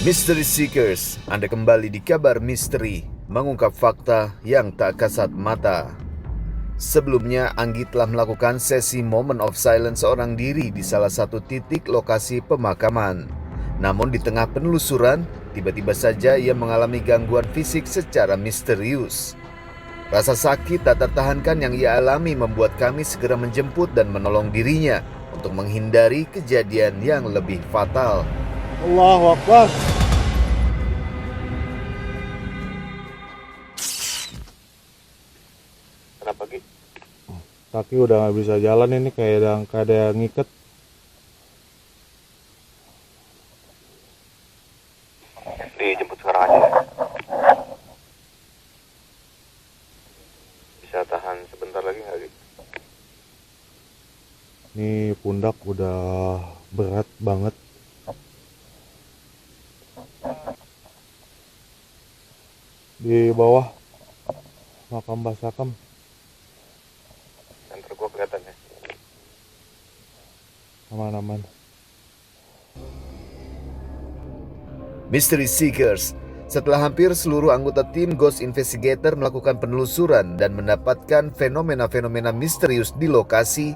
Mystery Seekers, Anda kembali di Kabar Misteri, mengungkap fakta yang tak kasat mata. Sebelumnya, Anggi telah melakukan sesi Moment of Silence seorang diri di salah satu titik lokasi pemakaman. Namun di tengah penelusuran, tiba-tiba saja ia mengalami gangguan fisik secara misterius. Rasa sakit tak tertahankan yang ia alami membuat kami segera menjemput dan menolong dirinya untuk menghindari kejadian yang lebih fatal. Allahu Akbar. Kenapa Ki? Kaki udah nggak bisa jalan ini, kayak ada yang ngiket. Dijemput sekarang aja ya? Bisa tahan sebentar lagi nggak Ki? Ini pundak udah berat banget. Di bawah makam Mbah Sakem. Center gua kelihatan ya. Aman-aman. Mystery Seekers, setelah hampir seluruh anggota tim Ghost Investigator melakukan penelusuran dan mendapatkan fenomena-fenomena misterius di lokasi,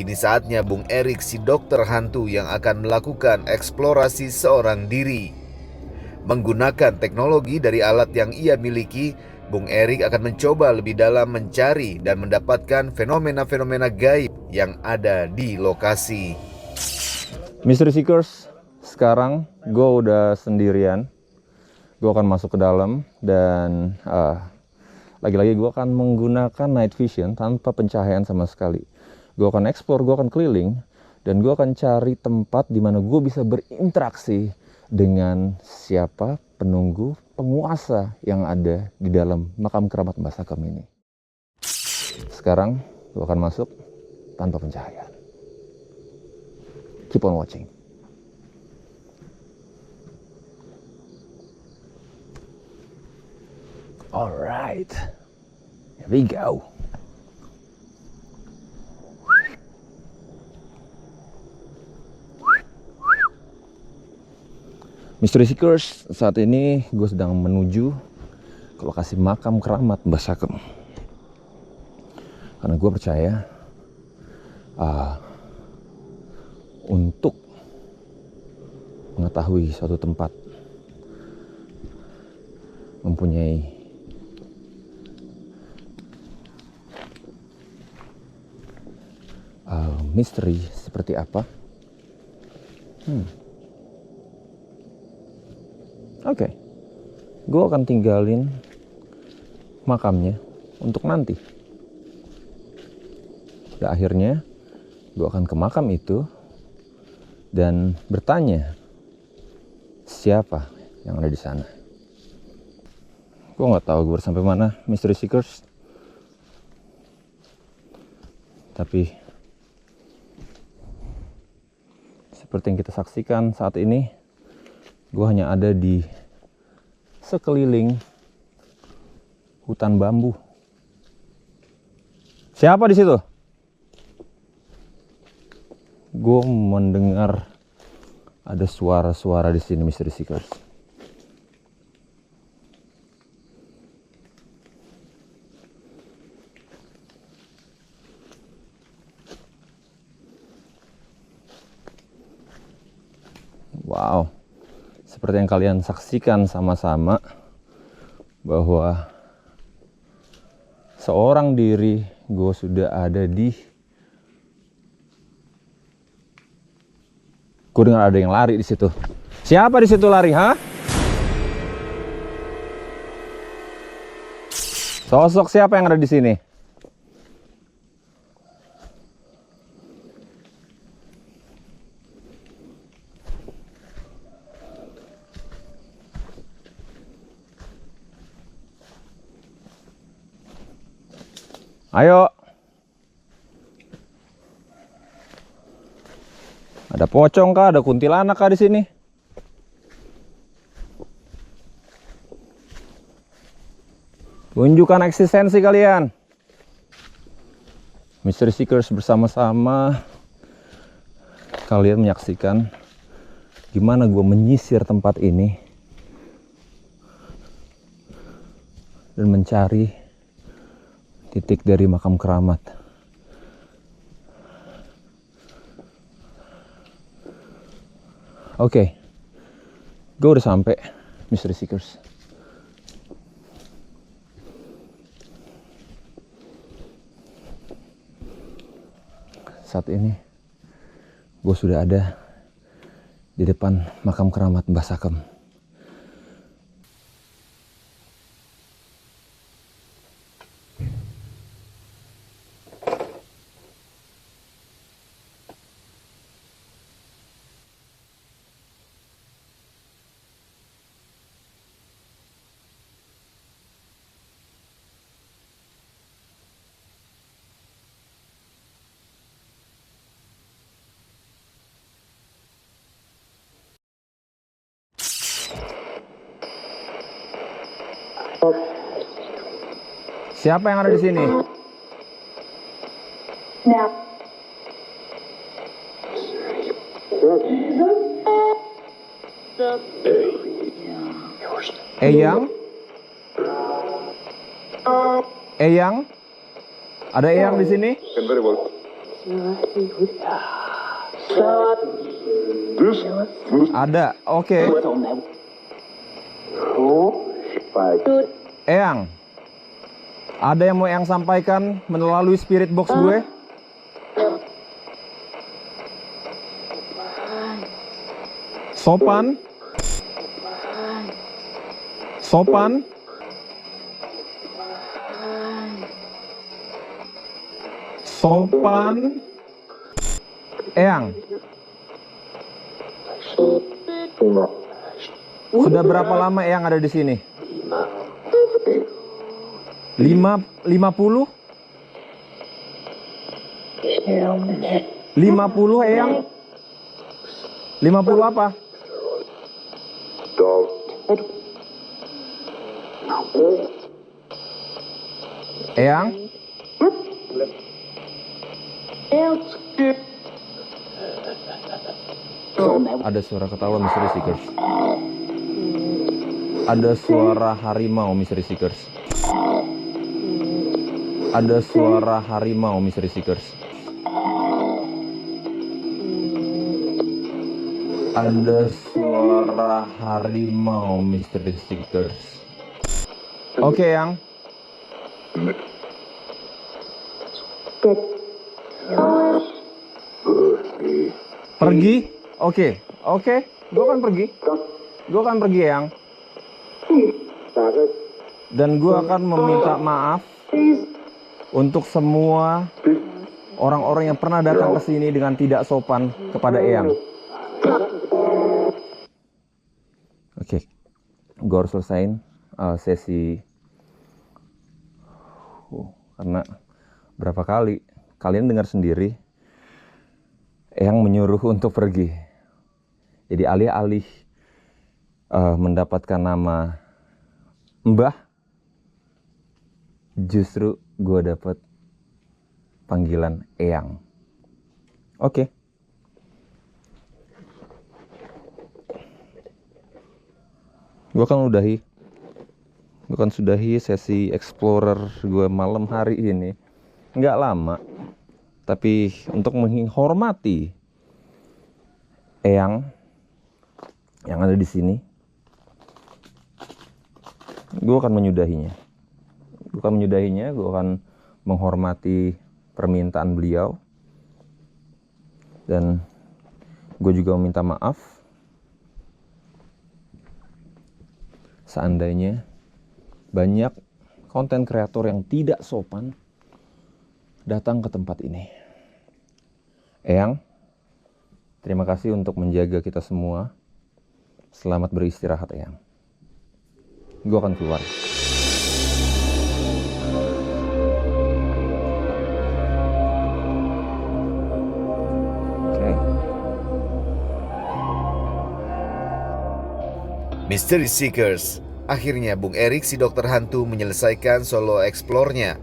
kini saatnya Bung Erik si dokter hantu yang akan melakukan eksplorasi seorang diri. Menggunakan teknologi dari alat yang ia miliki, Bung Erik akan mencoba lebih dalam mencari dan mendapatkan fenomena-fenomena gaib yang ada di lokasi. Mystery Seekers, sekarang gue udah sendirian. Gue akan masuk ke dalam dan lagi-lagi gue akan menggunakan night vision tanpa pencahayaan sama sekali. Gue akan explore, gue akan keliling, dan gue akan cari tempat di mana gue bisa berinteraksi dengan siapa penunggu penguasa yang ada di dalam makam keramat Mbah Sakem ini. Sekarang gue akan masuk tanpa pencahayaan. Keep on watching. Alright, here we go. Mystery Seekers, saat ini gue sedang menuju ke lokasi makam keramat Mbah Sakem. Karena gue percaya untuk mengetahui suatu tempat mempunyai misteri seperti apa. Oke, gue akan tinggalin makamnya untuk nanti. Dan akhirnya gue akan ke makam itu dan bertanya siapa yang ada di sana. Gue nggak tahu gue sampai mana, Mystery Seekers. Tapi seperti yang kita saksikan saat ini, gue hanya ada di sekeliling hutan bambu. Siapa di situ? Gue mendengar ada suara-suara di sini, Mystery Seekers. Wow. Seperti yang kalian saksikan sama-sama, bahwa seorang diri gue sudah ada di... Gue dengar ada yang lari di situ. Siapa di situ lari, ha? Sosok siapa yang ada di sini? Ayo. Ada pocong kah? Ada kuntilanak kah di sini? Tunjukkan eksistensi kalian. Mystery Seekers bersama-sama kalian menyaksikan gimana gue menyisir tempat ini dan mencari titik dari makam keramat. Oke, gue udah sampai, Mystery Seekers. Saat ini gue sudah ada di depan makam keramat Mbah Sakem. Siapa yang ada di sini? Eyang? Eyang? Ada Eyang di sini? Ada, oke. Eyang, ada yang mau Eyang sampaikan melalui spirit box gue? Sopan? Sopan? Sopan? Eyang? Sudah berapa lama Eyang ada di sini? 50? 50 Eyang? 50 apa? Eyang? Ada suara ketawa Mystery Seekers. Ada suara harimau Mystery Seekers. Ada suara harimau Mystery Seekers. Ada suara harimau Mystery Seekers. Oke, Yang. Pergi? Oke. Gue akan pergi. Yang. Dan gue akan meminta maaf untuk semua orang-orang yang pernah datang ke sini dengan tidak sopan kepada Eyang. Oke, gue harus selesain sesi. Karena berapa kali kalian dengar sendiri Eyang menyuruh untuk pergi. Jadi alih-alih mendapatkan nama Mbah, justru gue dapet panggilan Eyang. Oke. Gue akan sudahi sesi explorer gue malam hari ini. Nggak lama, tapi untuk menghormati Eyang yang ada di sini, gue akan menyudahinya. Gue akan menghormati permintaan beliau. Dan gue juga meminta maaf seandainya banyak konten kreator yang tidak sopan datang ke tempat ini. Eyang, terima kasih untuk menjaga kita semua. Selamat beristirahat, Eyang. Gue akan keluar. Oke. Mystery Seekers. Akhirnya Bung Erik si dokter hantu menyelesaikan solo explore-nya.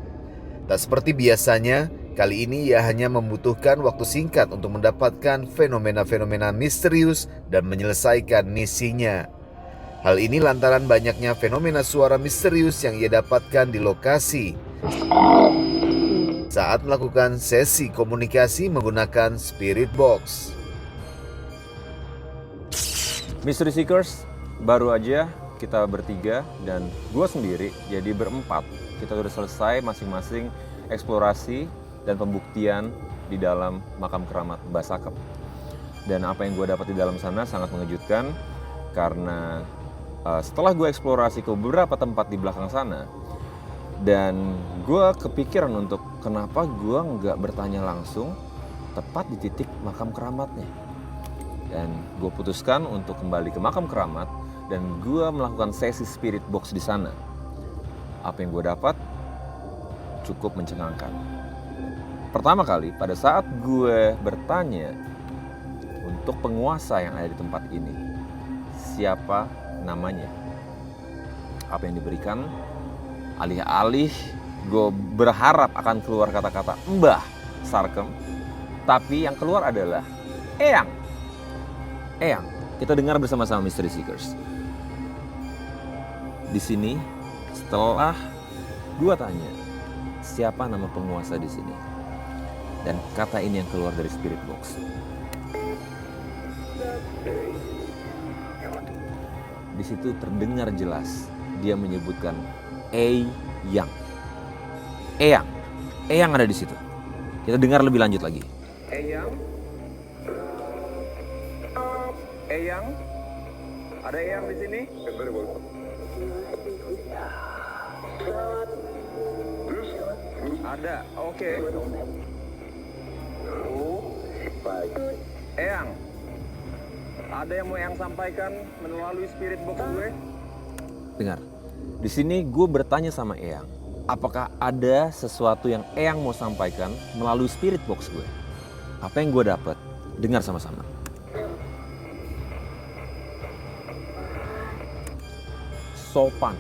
Tak seperti biasanya, Kali ini ia hanya membutuhkan waktu singkat untuk mendapatkan fenomena-fenomena misterius dan menyelesaikan misinya. Hal ini lantaran banyaknya fenomena suara misterius yang ia dapatkan di lokasi saat melakukan sesi komunikasi menggunakan Spirit Box. Mystery Seekers, baru aja kita bertiga dan gue sendiri jadi berempat. Kita udah selesai masing-masing eksplorasi dan pembuktian di dalam makam keramat Mbah Sakep. Dan apa yang gue dapat di dalam sana sangat mengejutkan karena setelah gue eksplorasi ke beberapa tempat di belakang sana dan gue kepikiran untuk kenapa gue nggak bertanya langsung tepat di titik makam keramatnya. Dan gue putuskan untuk kembali ke makam keramat dan gue melakukan sesi spirit box di sana. Apa yang gue dapat cukup mencengangkan. Pertama kali pada saat gue bertanya untuk penguasa yang ada di tempat ini, siapa namanya? Apa yang diberikan? Alih-alih gue berharap akan keluar kata-kata Mbah Sarkem, tapi yang keluar adalah Eyang. Eyang, kita dengar bersama-sama Mystery Seekers. Di sini, setelah gue tanya, siapa nama penguasa di sini? Dan kata ini yang keluar dari Spirit Box. Di situ terdengar jelas dia menyebutkan Eyang. Eyang. Eyang ada di situ. Kita dengar lebih lanjut lagi. Eyang? Eyang? Ada Eyang di sini? Ada, oke. Eyang? Ada yang mau Eyang sampaikan melalui spirit box gue? Dengar. Di sini gue bertanya sama Eyang, apakah ada sesuatu yang Eyang mau sampaikan melalui spirit box gue? Apa yang gue dapat? Dengar sama-sama. Sopan.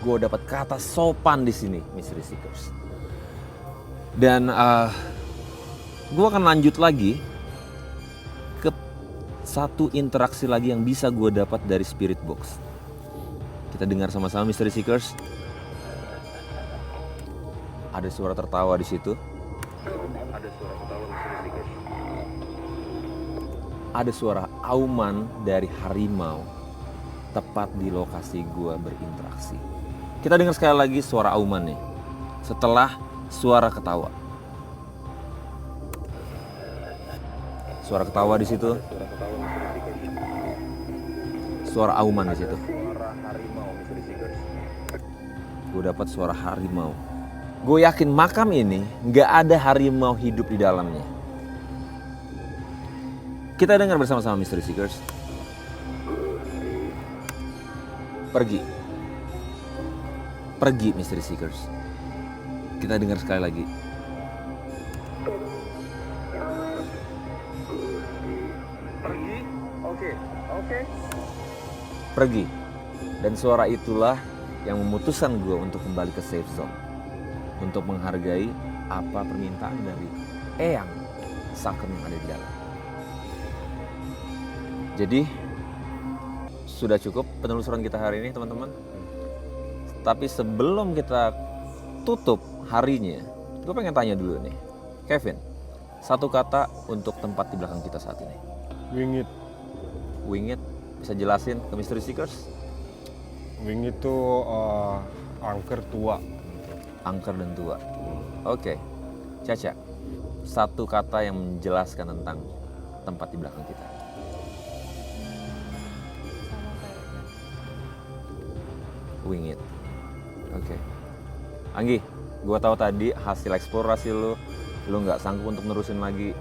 Gue dapat kata sopan di sini, Mystery Seekers. Dan gue akan lanjut lagi ke satu interaksi lagi yang bisa gue dapat dari Spirit Box. Kita dengar sama-sama Mystery Seekers. Ada suara tertawa di situ. Ada suara ketawa Mystery Seekers. Ada suara auman dari harimau tepat di lokasi gua berinteraksi. Kita dengar sekali lagi suara auman nih. Setelah suara ketawa. Suara ketawa di situ. Suara ketawa Mystery Seekers. Suara auman di situ. Suara harimau, Mystery Seekers. Gue dapat suara harimau. Gue yakin makam ini nggak ada harimau hidup di dalamnya. Kita dengar bersama-sama Mystery Seekers. Pergi. Pergi Mystery Seekers. Kita dengar sekali lagi. Pergi? Oke. Pergi. Dan suara itulah yang memutuskan gue untuk kembali ke safe zone. Untuk menghargai apa permintaan dari Eyang Sakep yang ada di dalam. Jadi sudah cukup penelusuran kita hari ini teman-teman. Tapi sebelum kita tutup harinya, gue pengen tanya dulu nih, Kevin, satu kata untuk tempat di belakang kita saat ini. Wingit. Wingit, bisa jelasin ke Mystery Seekers? Wingit itu angker tua. Angker dan tua. Oke. Caca, satu kata yang menjelaskan tentang tempat di belakang kita. Wingit. Oke. Anggi, gua tahu tadi hasil eksplorasi lu nggak sanggup untuk nerusin lagi.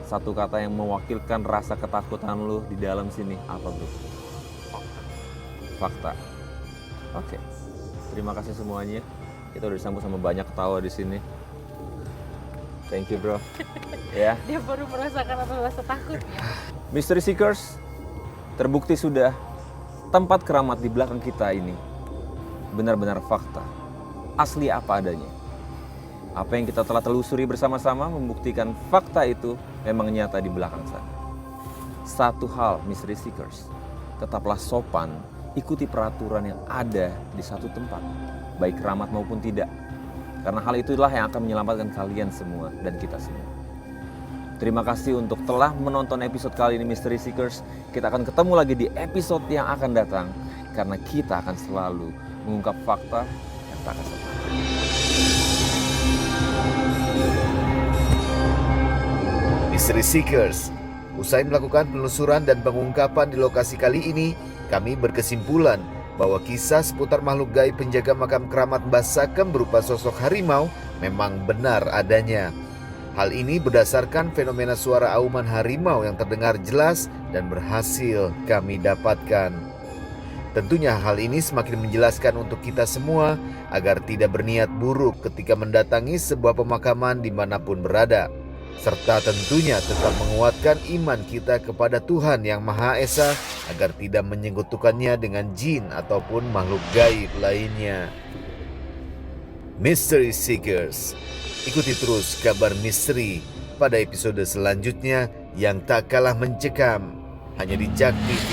Satu kata yang mewakilkan rasa ketakutan lu di dalam sini apa, bro? Fakta. Oke. Terima kasih semuanya. Kita udah disambut sama banyak ketawa di sini. Thank you, bro. Ya. Dia baru merasakan rasa takut ya. Mystery Seekers, terbukti sudah tempat keramat di belakang kita ini benar-benar fakta. Asli apa adanya. Apa yang kita telah telusuri bersama-sama membuktikan fakta itu memang nyata di belakang sana. Satu hal, Mystery Seekers, tetaplah sopan, ikuti peraturan yang ada di satu tempat, baik keramat maupun tidak. Karena hal itulah yang akan menyelamatkan kalian semua dan kita semua. Terima kasih untuk telah menonton episode kali ini Mystery Seekers. Kita akan ketemu lagi di episode yang akan datang, karena kita akan selalu mengungkap fakta yang tak kasat mata. Mystery Seekers, usai melakukan penelusuran dan pengungkapan di lokasi kali ini, kami berkesimpulan bahwa kisah seputar makhluk gaib penjaga makam keramat Mbah Sakem berupa sosok harimau memang benar adanya. Hal ini berdasarkan fenomena suara auman harimau yang terdengar jelas dan berhasil kami dapatkan. Tentunya hal ini semakin menjelaskan untuk kita semua agar tidak berniat buruk ketika mendatangi sebuah pemakaman dimanapun berada. Serta tentunya tetap menguatkan iman kita kepada Tuhan Yang Maha Esa agar tidak menyekutukannya dengan jin ataupun makhluk gaib lainnya. Mystery Seekers, ikuti terus kabar misteri pada episode selanjutnya yang tak kalah mencekam hanya di Jak TV.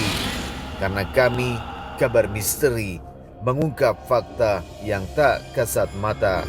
Karena kami, kabar misteri, mengungkap fakta yang tak kasat mata.